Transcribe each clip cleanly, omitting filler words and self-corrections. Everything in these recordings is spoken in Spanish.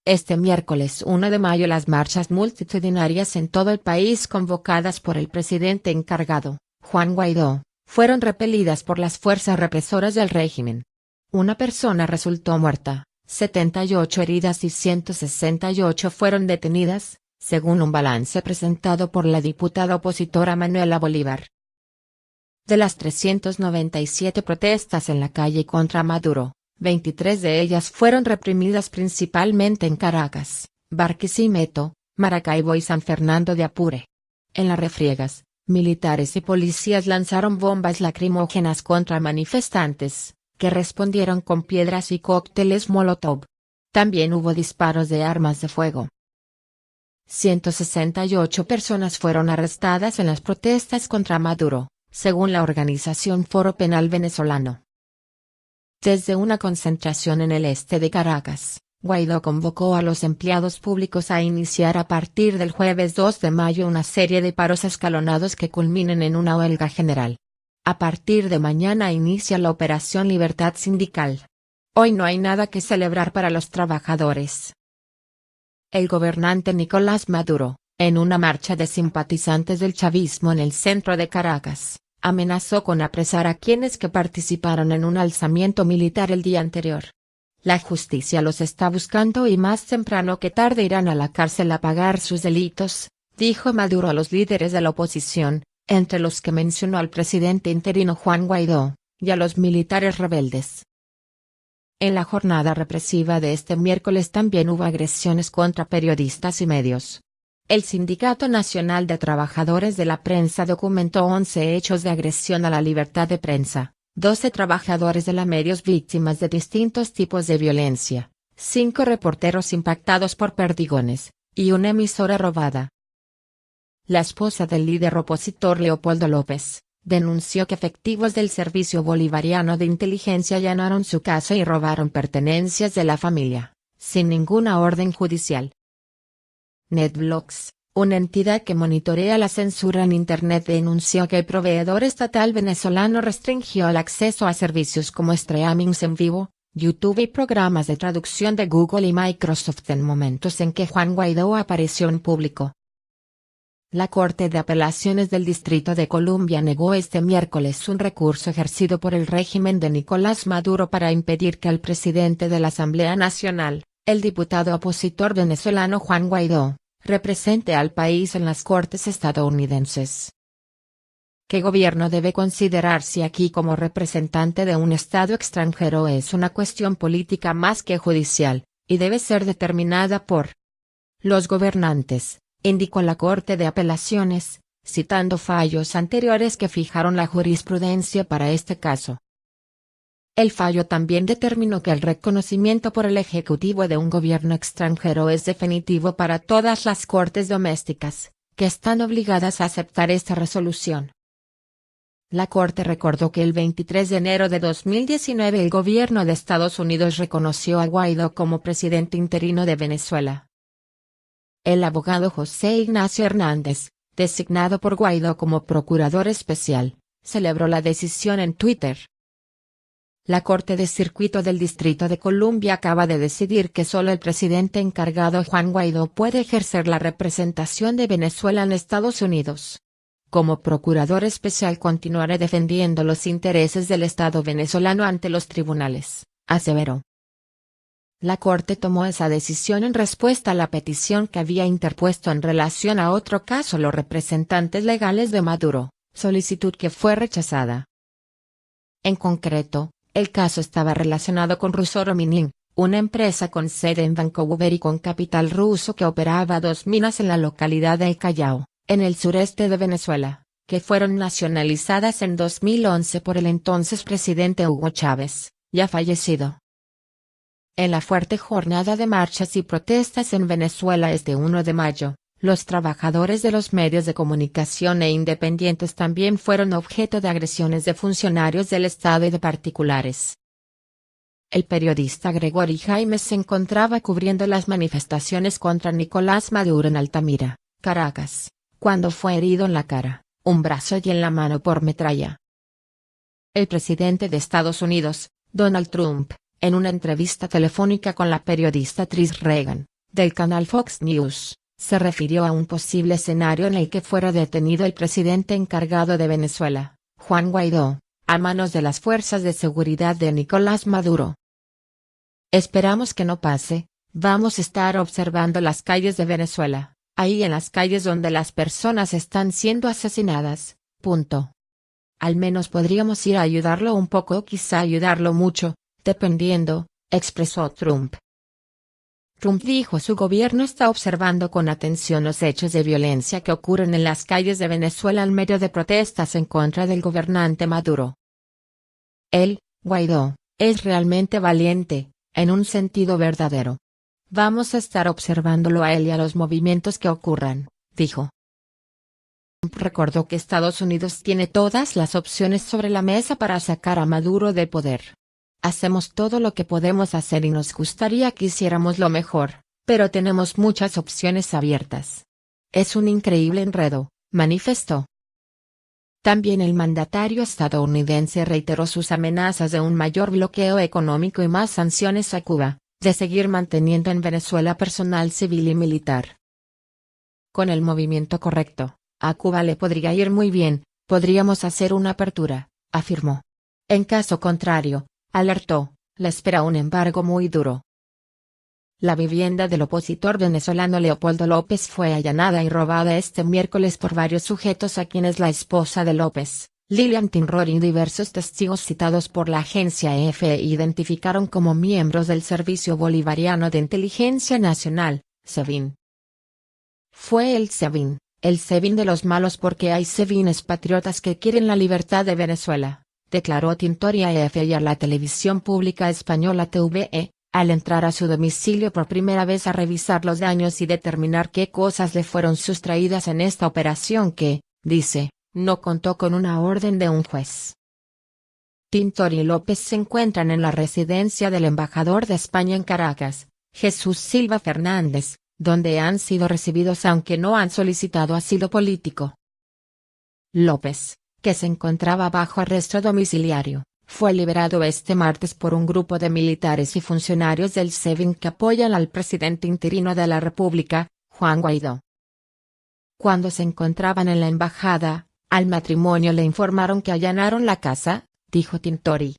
Este miércoles 1 de mayo las marchas multitudinarias en todo el país convocadas por el presidente encargado, Juan Guaidó, fueron repelidas por las fuerzas represoras del régimen. Una persona resultó muerta, 78 heridas y 168 fueron detenidas, según un balance presentado por la diputada opositora Manuela Bolívar. De las 397 protestas en la calle contra Maduro, 23 de ellas fueron reprimidas principalmente en Caracas, Barquisimeto, Maracaibo y San Fernando de Apure. En las refriegas, militares y policías lanzaron bombas lacrimógenas contra manifestantes, que respondieron con piedras y cócteles Molotov. También hubo disparos de armas de fuego. 168 personas fueron arrestadas en las protestas contra Maduro, según la organización Foro Penal Venezolano. Desde una concentración en el este de Caracas, Guaidó convocó a los empleados públicos a iniciar a partir del jueves 2 de mayo una serie de paros escalonados que culminen en una huelga general. A partir de mañana inicia la Operación Libertad Sindical. Hoy no hay nada que celebrar para los trabajadores. El gobernante Nicolás Maduro, en una marcha de simpatizantes del chavismo en el centro de Caracas, amenazó con apresar a quienes que participaron en un alzamiento militar el día anterior. La justicia los está buscando y más temprano que tarde irán a la cárcel a pagar sus delitos, dijo Maduro a los líderes de la oposición, entre los que mencionó al presidente interino Juan Guaidó, y a los militares rebeldes. En la jornada represiva de este miércoles también hubo agresiones contra periodistas y medios. El Sindicato Nacional de Trabajadores de la Prensa documentó 11 hechos de agresión a la libertad de prensa, 12 trabajadores de la medios víctimas de distintos tipos de violencia, 5 reporteros impactados por perdigones, y una emisora robada. La esposa del líder opositor Leopoldo López, denunció que efectivos del Servicio Bolivariano de Inteligencia allanaron su casa y robaron pertenencias de la familia, sin ninguna orden judicial. NetBlocks, una entidad que monitorea la censura en Internet, denunció que el proveedor estatal venezolano restringió el acceso a servicios como streamings en vivo, YouTube y programas de traducción de Google y Microsoft en momentos en que Juan Guaidó apareció en público. La Corte de Apelaciones del Distrito de Columbia negó este miércoles un recurso ejercido por el régimen de Nicolás Maduro para impedir que el presidente de la Asamblea Nacional, el diputado opositor venezolano Juan Guaidó, represente al país en las cortes estadounidenses. ¿Qué gobierno debe considerarse aquí como representante de un Estado extranjero? Es una cuestión política más que judicial, y debe ser determinada por los gobernantes, indicó la Corte de Apelaciones, citando fallos anteriores que fijaron la jurisprudencia para este caso. El fallo también determinó que el reconocimiento por el Ejecutivo de un gobierno extranjero es definitivo para todas las cortes domésticas, que están obligadas a aceptar esta resolución. La Corte recordó que el 23 de enero de 2019 el gobierno de Estados Unidos reconoció a Guaidó como presidente interino de Venezuela. El abogado José Ignacio Hernández, designado por Guaidó como procurador especial, celebró la decisión en Twitter. La Corte de Circuito del Distrito de Columbia acaba de decidir que solo el presidente encargado Juan Guaidó puede ejercer la representación de Venezuela en Estados Unidos. Como procurador especial continuaré defendiendo los intereses del Estado venezolano ante los tribunales, aseveró. La Corte tomó esa decisión en respuesta a la petición que había interpuesto en relación a otro caso los representantes legales de Maduro, solicitud que fue rechazada. En concreto, el caso estaba relacionado con Rusoro Mining, una empresa con sede en Vancouver y con capital ruso que operaba 2 minas en la localidad de El Callao, en el sureste de Venezuela, que fueron nacionalizadas en 2011 por el entonces presidente Hugo Chávez, ya fallecido. En la fuerte jornada de marchas y protestas en Venezuela este 1 de mayo, los trabajadores de los medios de comunicación e independientes también fueron objeto de agresiones de funcionarios del Estado y de particulares. El periodista Gregory Jaime se encontraba cubriendo las manifestaciones contra Nicolás Maduro en Altamira, Caracas, cuando fue herido en la cara, un brazo y en la mano por metralla. El presidente de Estados Unidos, Donald Trump, en una entrevista telefónica con la periodista Trish Regan, del canal Fox News, se refirió a un posible escenario en el que fuera detenido el presidente encargado de Venezuela, Juan Guaidó, a manos de las fuerzas de seguridad de Nicolás Maduro. Esperamos que no pase, vamos a estar observando las calles de Venezuela, ahí en las calles donde las personas están siendo asesinadas, punto. Al menos podríamos ir a ayudarlo un poco o quizá ayudarlo mucho, dependiendo, expresó Trump. Trump dijo su gobierno está observando con atención los hechos de violencia que ocurren en las calles de Venezuela en medio de protestas en contra del gobernante Maduro. Él, Guaidó, es realmente valiente, en un sentido verdadero. Vamos a estar observándolo a él y a los movimientos que ocurran, dijo. Trump recordó que Estados Unidos tiene todas las opciones sobre la mesa para sacar a Maduro del poder. Hacemos todo lo que podemos hacer y nos gustaría que hiciéramos lo mejor, pero tenemos muchas opciones abiertas. Es un increíble enredo, manifestó. También el mandatario estadounidense reiteró sus amenazas de un mayor bloqueo económico y más sanciones a Cuba, de seguir manteniendo en Venezuela personal civil y militar. Con el movimiento correcto, a Cuba le podría ir muy bien, podríamos hacer una apertura, afirmó. En caso contrario, alertó, le espera un embargo muy duro. La vivienda del opositor venezolano Leopoldo López fue allanada y robada este miércoles por varios sujetos a quienes la esposa de López, Lilian Tinror y diversos testigos citados por la agencia EFE identificaron como miembros del Servicio Bolivariano de Inteligencia Nacional, SEBIN. Fue el SEBIN de los malos porque hay SEBINes patriotas que quieren la libertad de Venezuela, declaró Tintori a EFE y a la televisión pública española TVE, al entrar a su domicilio por primera vez a revisar los daños y determinar qué cosas le fueron sustraídas en esta operación que, dice, no contó con una orden de un juez. Tintori y López se encuentran en la residencia del embajador de España en Caracas, Jesús Silva Fernández, donde han sido recibidos aunque no han solicitado asilo político. López, que se encontraba bajo arresto domiciliario, fue liberado este martes por un grupo de militares y funcionarios del SEBIN que apoyan al presidente interino de la República, Juan Guaidó. Cuando se encontraban en la embajada, al matrimonio le informaron que allanaron la casa, dijo Tintori.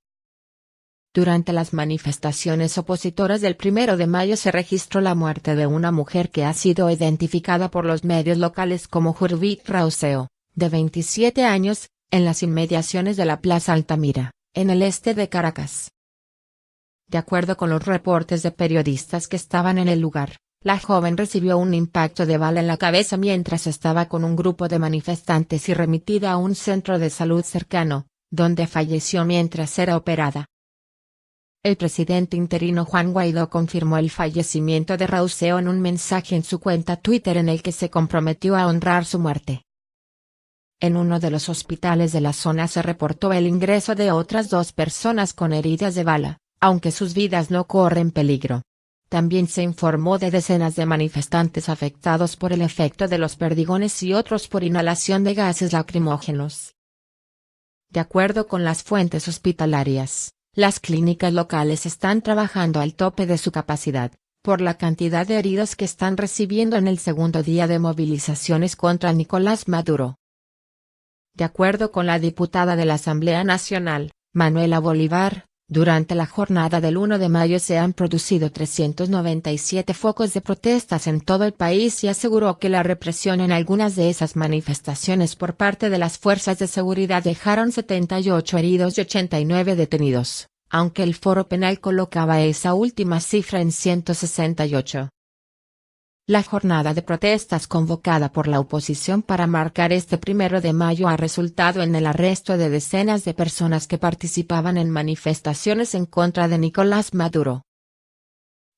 Durante las manifestaciones opositoras del 1 de mayo se registró la muerte de una mujer que ha sido identificada por los medios locales como Jurvit Rauseo, de 27 años, en las inmediaciones de la Plaza Altamira, en el este de Caracas. De acuerdo con los reportes de periodistas que estaban en el lugar, la joven recibió un impacto de bala en la cabeza mientras estaba con un grupo de manifestantes y remitida a un centro de salud cercano, donde falleció mientras era operada. El presidente interino Juan Guaidó confirmó el fallecimiento de Rauseo en un mensaje en su cuenta Twitter en el que se comprometió a honrar su muerte. En uno de los hospitales de la zona se reportó el ingreso de otras 2 personas con heridas de bala, aunque sus vidas no corren peligro. También se informó de decenas de manifestantes afectados por el efecto de los perdigones y otros por inhalación de gases lacrimógenos. De acuerdo con las fuentes hospitalarias, las clínicas locales están trabajando al tope de su capacidad, por la cantidad de heridos que están recibiendo en el segundo día de movilizaciones contra Nicolás Maduro. De acuerdo con la diputada de la Asamblea Nacional, Manuela Bolívar, durante la jornada del 1 de mayo se han producido 397 focos de protestas en todo el país y aseguró que la represión en algunas de esas manifestaciones por parte de las fuerzas de seguridad dejaron 78 heridos y 89 detenidos, aunque el Foro Penal colocaba esa última cifra en 168. La jornada de protestas convocada por la oposición para marcar este 1 de mayo ha resultado en el arresto de decenas de personas que participaban en manifestaciones en contra de Nicolás Maduro.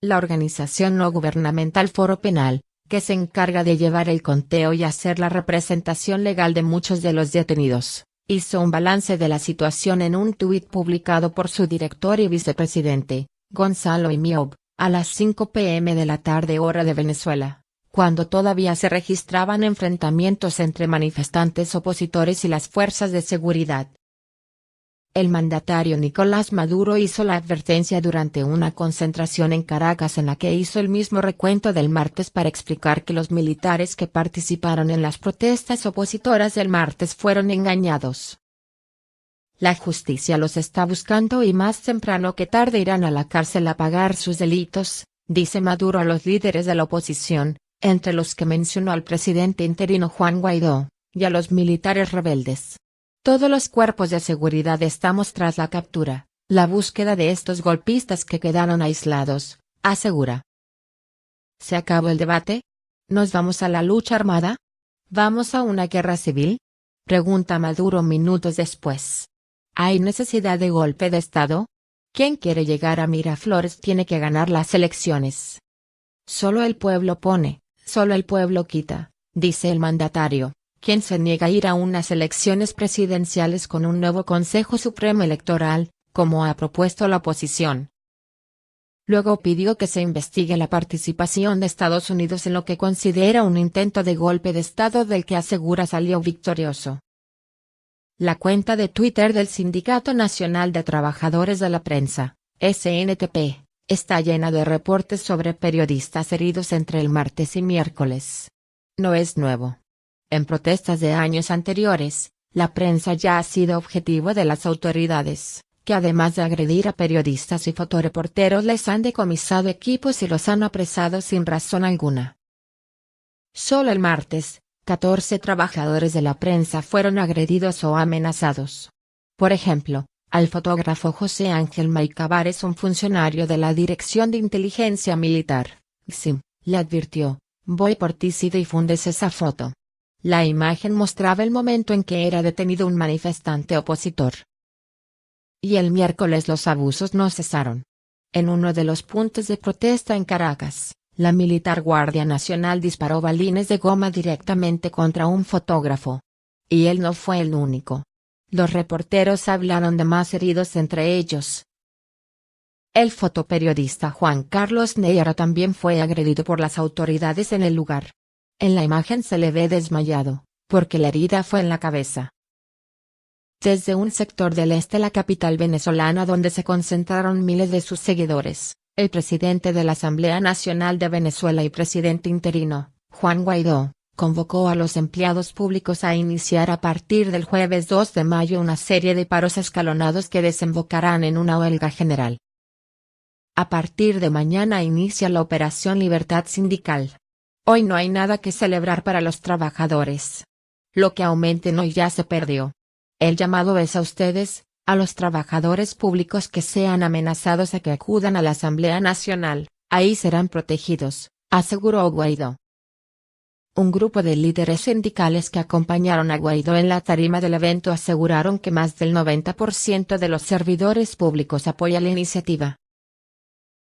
La organización no gubernamental Foro Penal, que se encarga de llevar el conteo y hacer la representación legal de muchos de los detenidos, hizo un balance de la situación en un tuit publicado por su director y vicepresidente, Gonzalo Imiob, a las 5 p.m. de la tarde hora de Venezuela, cuando todavía se registraban enfrentamientos entre manifestantes opositores y las fuerzas de seguridad. El mandatario Nicolás Maduro hizo la advertencia durante una concentración en Caracas en la que hizo el mismo recuento del martes para explicar que los militares que participaron en las protestas opositoras del martes fueron engañados. La justicia los está buscando y más temprano que tarde irán a la cárcel a pagar sus delitos, dice Maduro a los líderes de la oposición, entre los que mencionó al presidente interino Juan Guaidó, y a los militares rebeldes. Todos los cuerpos de seguridad estamos tras la captura, la búsqueda de estos golpistas que quedaron aislados, asegura. ¿Se acabó el debate? ¿Nos vamos a la lucha armada? ¿Vamos a una guerra civil? Pregunta Maduro minutos después. ¿Hay necesidad de golpe de Estado? Quien quiere llegar a Miraflores tiene que ganar las elecciones. Solo el pueblo pone, solo el pueblo quita, dice el mandatario, quien se niega a ir a unas elecciones presidenciales con un nuevo Consejo Supremo Electoral, como ha propuesto la oposición. Luego pidió que se investigue la participación de Estados Unidos en lo que considera un intento de golpe de Estado del que asegura salió victorioso. La cuenta de Twitter del Sindicato Nacional de Trabajadores de la Prensa, SNTP, está llena de reportes sobre periodistas heridos entre el martes y miércoles. No es nuevo. En protestas de años anteriores, la prensa ya ha sido objetivo de las autoridades, que además de agredir a periodistas y fotoreporteros les han decomisado equipos y los han apresado sin razón alguna. Solo el martes, 14 trabajadores de la prensa fueron agredidos o amenazados. Por ejemplo, al fotógrafo José Ángel Maicavares, un funcionario de la Dirección de Inteligencia Militar, DICIM, le advirtió: «Voy por ti si difundes esa foto». La imagen mostraba el momento en que era detenido un manifestante opositor. Y el miércoles los abusos no cesaron. En uno de los puntos de protesta en Caracas, la militar Guardia Nacional disparó balines de goma directamente contra un fotógrafo. Y él no fue el único. Los reporteros hablaron de más heridos entre ellos. El fotoperiodista Juan Carlos Neira también fue agredido por las autoridades en el lugar. En la imagen se le ve desmayado, porque la herida fue en la cabeza. Desde un sector del este de la capital venezolana donde se concentraron miles de sus seguidores, el presidente de la Asamblea Nacional de Venezuela y presidente interino, Juan Guaidó, convocó a los empleados públicos a iniciar a partir del jueves 2 de mayo una serie de paros escalonados que desembocarán en una huelga general. A partir de mañana inicia la Operación Libertad Sindical. Hoy no hay nada que celebrar para los trabajadores. Lo que aumenten hoy ya se perdió. El llamado es a ustedes, a los trabajadores públicos que sean amenazados a que acudan a la Asamblea Nacional, ahí serán protegidos, aseguró Guaidó. Un grupo de líderes sindicales que acompañaron a Guaidó en la tarima del evento aseguraron que más del 90% de los servidores públicos apoya la iniciativa.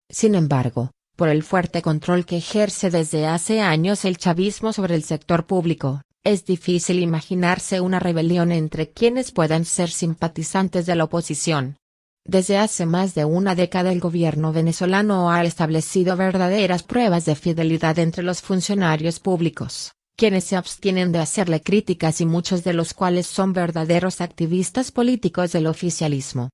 Sin embargo, por el fuerte control que ejerce desde hace años el chavismo sobre el sector público, es difícil imaginarse una rebelión entre quienes puedan ser simpatizantes de la oposición. Desde hace más de una década el gobierno venezolano ha establecido verdaderas pruebas de fidelidad entre los funcionarios públicos, quienes se abstienen de hacerle críticas y muchos de los cuales son verdaderos activistas políticos del oficialismo.